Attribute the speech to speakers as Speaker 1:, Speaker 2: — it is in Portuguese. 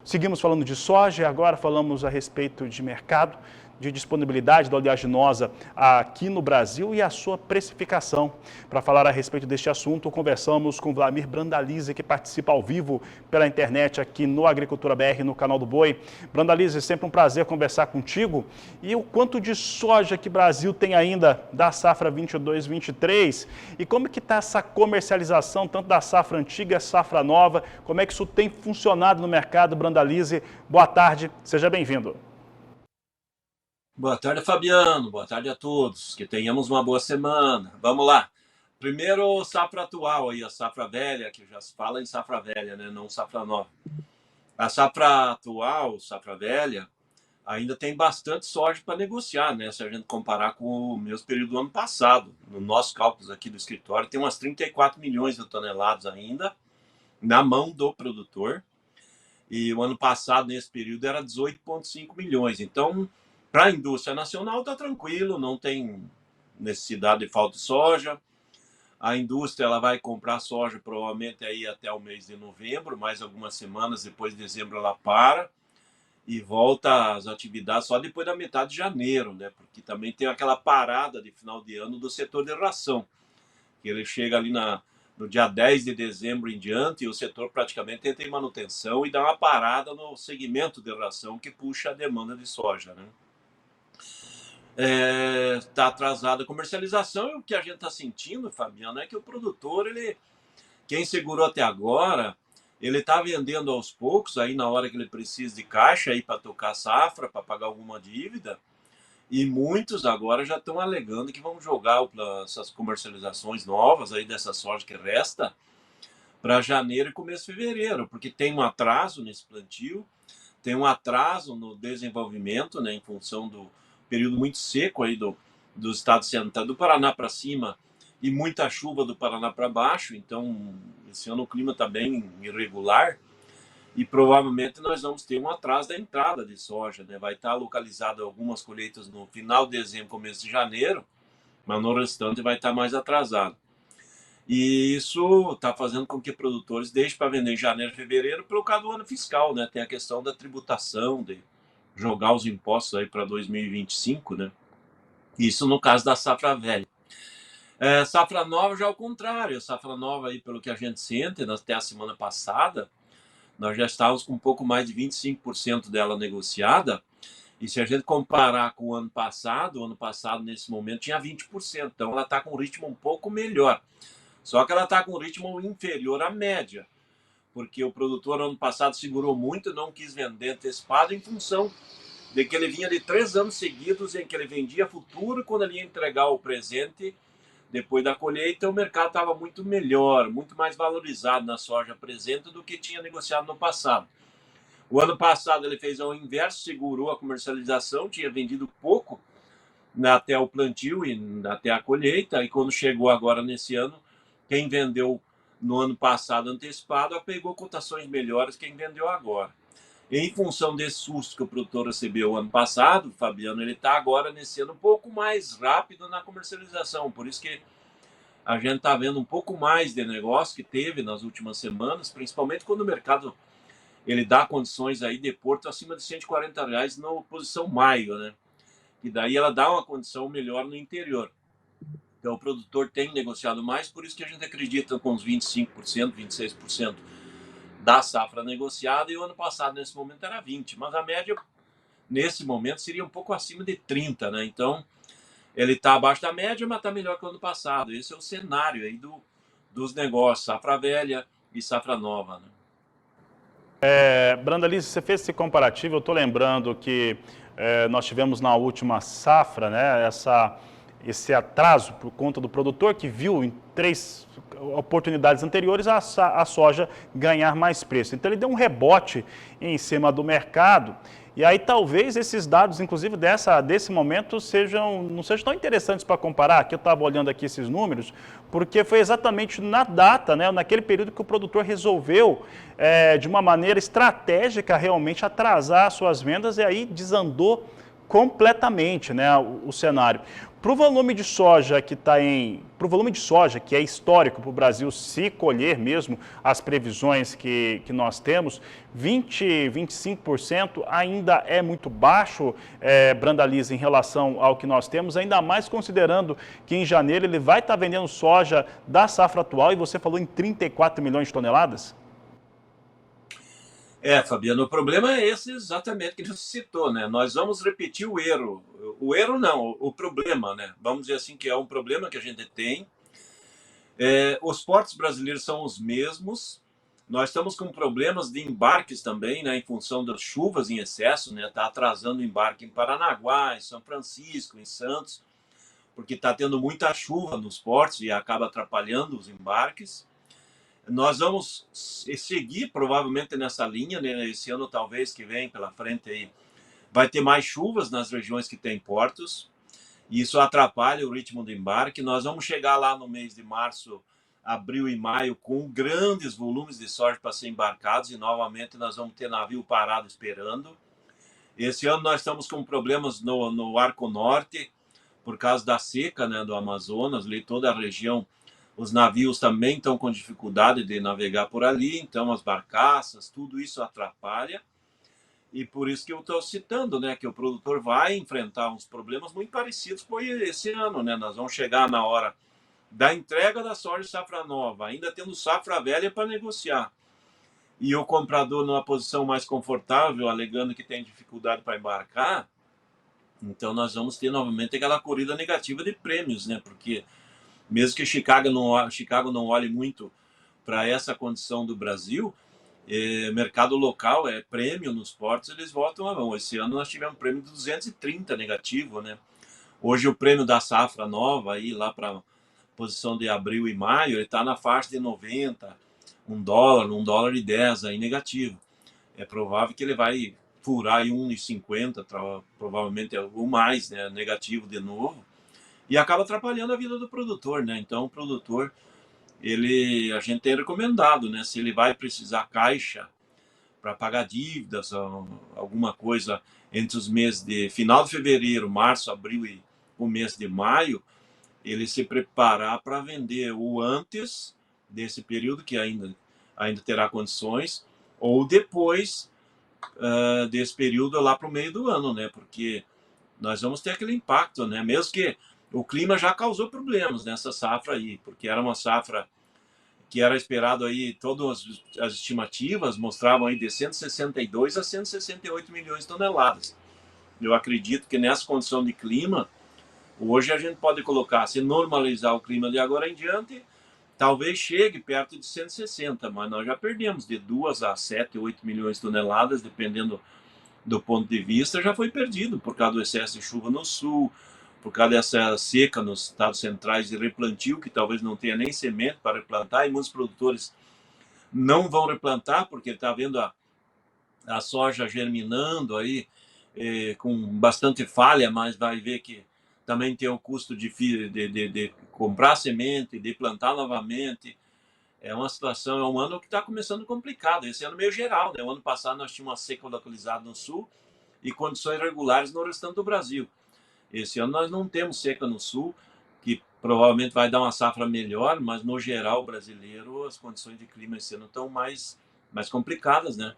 Speaker 1: Seguimos falando de soja e agora falamos a respeito de mercado, de disponibilidade da oleaginosa aqui no Brasil e a sua precificação. Para falar a respeito deste assunto, conversamos com Wlamir Brandalize, que participa ao vivo pela internet aqui no Agricultura BR, no canal do Boi. Brandalize, sempre um prazer conversar contigo. E o quanto de soja que o Brasil tem ainda da safra 22-23 e como que está essa comercialização, tanto da safra antiga, safra nova, como é que isso tem funcionado no mercado, Brandalize? Boa tarde, seja bem-vindo.
Speaker 2: Boa tarde, Fabiano. Boa tarde a todos. Que tenhamos uma boa semana. Vamos lá. Primeiro, safra atual aí, a safra velha, que já se fala em safra velha, né? Não safra nova. A safra atual, safra velha, ainda tem bastante soja para negociar, né? Se a gente comparar com o mesmo período do ano passado. No nosso cálculos aqui do escritório, tem umas 34 milhões de toneladas ainda na mão do produtor. E o ano passado, nesse período, era 18,5 milhões. Então, para a indústria nacional está tranquilo, não tem necessidade de falta de soja. A indústria ela vai comprar soja provavelmente aí até o mês de novembro, mais algumas semanas, depois de dezembro ela para e volta às atividades só depois da metade de janeiro, né? Porque também tem aquela parada de final de ano do setor de ração, que ele chega ali no dia 10 de dezembro em diante e o setor praticamente entra em manutenção e dá uma parada no segmento de ração que puxa a demanda de soja, né? Está atrasada a comercialização e o que a gente está sentindo, Fabiano, é que o produtor, quem segurou até agora, ele está vendendo aos poucos, aí na hora que ele precisa de caixa aí para tocar a safra, para pagar alguma dívida, e muitos agora já estão alegando que vão jogar essas comercializações novas aí dessa soja que resta para janeiro e começo de fevereiro, porque tem um atraso nesse plantio, tem um atraso no desenvolvimento, né, em função do período muito seco aí do estado central, do Paraná para cima e muita chuva do Paraná para baixo. Então, esse ano o clima está bem irregular e provavelmente nós vamos ter um atraso da entrada de soja, né? Vai estar localizado algumas colheitas no final de dezembro, começo de janeiro, mas no restante vai estar mais atrasado. E isso está fazendo com que produtores deixem para vender em janeiro e fevereiro pelo causa do ano fiscal, né? Tem a questão da tributação, de jogar os impostos aí para 2025, né? Isso no caso da safra velha. Safra nova já é o contrário. Safra nova aí, pelo que a gente sente, até a semana passada, nós já estávamos com um pouco mais de 25% dela negociada. E se a gente comparar com o ano passado nesse momento tinha 20%. Então ela está com um ritmo um pouco melhor. Só que ela está com um ritmo inferior à média, porque o produtor ano passado segurou muito, não quis vender antecipado em função de que ele vinha de 3 anos seguidos em que ele vendia futuro, quando ele ia entregar o presente depois da colheita, o mercado estava muito melhor, muito mais valorizado na soja presente do que tinha negociado no passado. O ano passado ele fez ao inverso, segurou a comercialização, tinha vendido pouco até o plantio e até a colheita, e quando chegou agora nesse ano, quem vendeu no ano passado antecipado pegou cotações melhores que quem vendeu agora. Em função desse susto que o produtor recebeu ano passado, Fabiano, ele está agora nesse ano um pouco mais rápido na comercialização. Por isso que a gente está vendo um pouco mais de negócio que teve nas últimas semanas, principalmente quando o mercado ele dá condições aí de porto acima de R$140 na posição maio, né? E daí ela dá uma condição melhor no interior. Então o produtor tem negociado mais, por isso que a gente acredita com uns 25%, 26% da safra negociada, e o ano passado nesse momento era 20%, mas a média nesse momento seria um pouco acima de 30%, né? Então ele está abaixo da média, mas está melhor que o ano passado. Esse é o cenário aí dos negócios, safra velha e safra nova, né?
Speaker 1: Brandalize, você fez esse comparativo, eu estou lembrando que nós tivemos na última safra, né, esse atraso por conta do produtor que viu em 3 oportunidades anteriores a soja ganhar mais preço. Então ele deu um rebote em cima do mercado e aí talvez esses dados, inclusive desse momento, não sejam tão interessantes para comparar. Aqui eu estava olhando aqui esses números, porque foi exatamente na data, né, naquele período que o produtor resolveu, de uma maneira estratégica, realmente atrasar suas vendas e aí desandou completamente, né, o cenário. Para o volume de soja que está para o volume de soja que é histórico para o Brasil se colher mesmo as previsões que nós temos, 25% ainda é muito baixo, Brandalize, em relação ao que nós temos, ainda mais considerando que em janeiro ele vai estar vendendo soja da safra atual e você falou em 34 milhões de toneladas?
Speaker 2: Fabiano, o problema é esse exatamente que você citou, né? Nós vamos repetir o erro. O erro não, o problema, né? Vamos dizer assim que é um problema que a gente tem. Os portos brasileiros são os mesmos. Nós estamos com problemas de embarques também, né? Em função das chuvas em excesso, né? Está atrasando o embarque em Paranaguá, em São Francisco, em Santos, porque está tendo muita chuva nos portos e acaba atrapalhando os embarques. Nós vamos seguir provavelmente nessa linha, né? Esse ano talvez que vem pela frente aí vai ter mais chuvas nas regiões que tem portos, e isso atrapalha o ritmo do embarque. Nós vamos chegar lá no mês de março, abril e maio com grandes volumes de soja para ser embarcados, e novamente nós vamos ter navio parado esperando. Esse ano nós estamos com problemas no Arco Norte por causa da seca, né, do Amazonas, ali toda a região. Os navios também estão com dificuldade de navegar por ali, então as barcaças, tudo isso atrapalha. E por isso que eu estou citando, né, que o produtor vai enfrentar uns problemas muito parecidos com esse ano, né? Nós vamos chegar na hora da entrega da soja safra nova, ainda tendo safra velha para negociar. E o comprador numa posição mais confortável, alegando que tem dificuldade para embarcar, então nós vamos ter novamente aquela corrida negativa de prêmios, né? Porque mesmo que Chicago não olhe muito para essa condição do Brasil, mercado local, prêmio nos portos, eles votam a mão. Esse ano nós tivemos um prêmio de 230 negativo, né? Hoje o prêmio da safra nova, aí lá para posição de abril e maio, ele está na faixa de 90, $1,10 aí negativo. É provável que ele vai furar aí 1,50, provavelmente ou mais, né, negativo de novo, e acaba atrapalhando a vida do produtor, né? Então o produtor, a gente tem recomendado, né, se ele vai precisar caixa para pagar dívidas, alguma coisa entre os meses de final de fevereiro, março, abril e o mês de maio, ele se preparar para vender o antes desse período, que ainda terá condições, ou depois desse período lá para o meio do ano, né? Porque nós vamos ter aquele impacto, né? Mesmo que o clima já causou problemas nessa safra aí, porque era uma safra que era esperado aí, todas as estimativas mostravam aí de 162 a 168 milhões de toneladas. Eu acredito que nessa condição de clima, hoje a gente pode colocar, se normalizar o clima de agora em diante, talvez chegue perto de 160, mas nós já perdemos de 2 a 7, 8 milhões de toneladas, dependendo do ponto de vista, já foi perdido por causa do excesso de chuva no sul, por causa dessa seca nos estados centrais de replantio, que talvez não tenha nem semente para replantar, e muitos produtores não vão replantar, porque está vendo a soja germinando aí, com bastante falha, mas vai ver que também tem o custo de comprar semente, de plantar novamente. É uma situação, é um ano que está começando complicado. Esse ano meio geral, né? O ano passado nós tínhamos uma seca localizada no sul e condições regulares no restante do Brasil. Esse ano nós não temos seca no sul, que provavelmente vai dar uma safra melhor, mas no geral brasileiro as condições de clima esse ano estão mais complicadas, né?